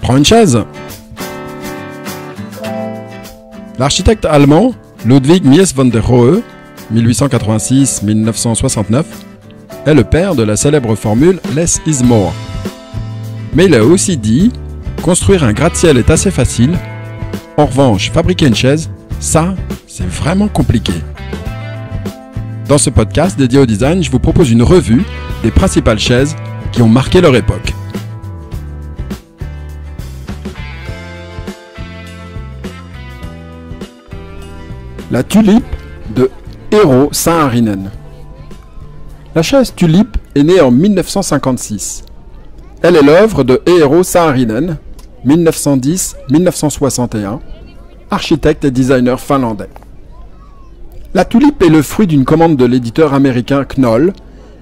Prends une chaise. L'architecte allemand Ludwig Mies van der Rohe, 1886-1969, est le père de la célèbre formule « Less is more ». Mais il a aussi dit « Construire un gratte-ciel est assez facile. En revanche, fabriquer une chaise, ça, c'est vraiment compliqué ». Dans ce podcast dédié au design, je vous propose une revue des principales chaises qui ont marqué leur époque. La tulipe de Eero Saarinen. La chaise tulipe est née en 1956. Elle est l'œuvre de Eero Saarinen, 1910-1961, architecte et designer finlandais. La tulipe est le fruit d'une commande de l'éditeur américain Knoll,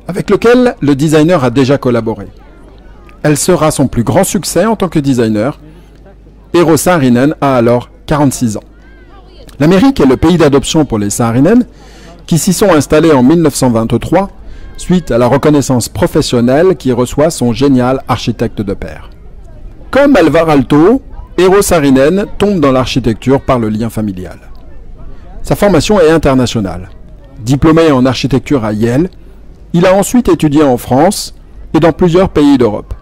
avec lequel le designer a déjà collaboré. Elle sera son plus grand succès en tant que designer. Eero Saarinen a alors 46 ans. L'Amérique est le pays d'adoption pour les Saarinen, qui s'y sont installés en 1923, suite à la reconnaissance professionnelle qui reçoit son génial architecte de père. Comme Alvar Aalto, Eero Saarinen tombe dans l'architecture par le lien familial. Sa formation est internationale. Diplômé en architecture à Yale, il a ensuite étudié en France et dans plusieurs pays d'Europe.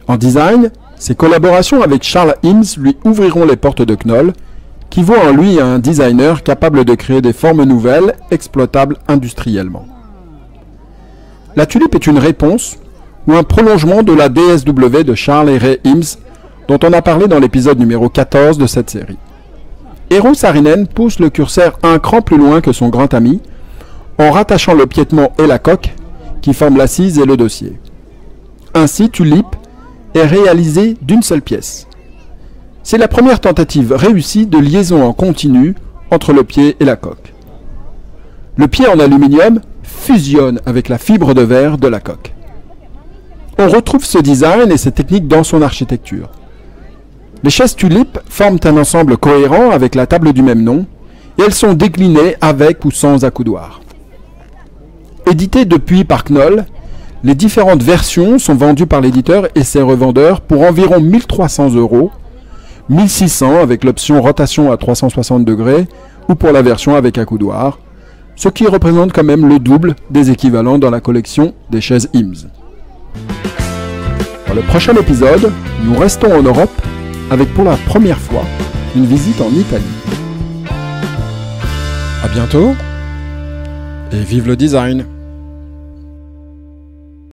En design, ses collaborations avec Charles Eames lui ouvriront les portes de Knoll, qui voit en lui un designer capable de créer des formes nouvelles, exploitables industriellement. La tulipe est une réponse ou un prolongement de la DSW de Charles et Ray Eames, dont on a parlé dans l'épisode numéro 14 de cette série. Eero Saarinen pousse le curseur un cran plus loin que son grand ami, en rattachant le piétement et la coque, qui forment l'assise et le dossier. Ainsi, Tulipe est réalisée d'une seule pièce. C'est la première tentative réussie de liaison en continu entre le pied et la coque. Le pied en aluminium fusionne avec la fibre de verre de la coque. On retrouve ce design et ces techniques dans son architecture. Les chaises Tulipe forment un ensemble cohérent avec la table du même nom et elles sont déclinées avec ou sans accoudoir. Éditées depuis par Knoll, les différentes versions sont vendues par l'éditeur et ses revendeurs pour environ 1300 €, 1600 avec l'option rotation à 360 degrés ou pour la version avec accoudoir, ce qui représente quand même le double des équivalents dans la collection des chaises Eames. Dans le prochain épisode, nous restons en Europe avec pour la première fois une visite en Italie. À bientôt et vive le design!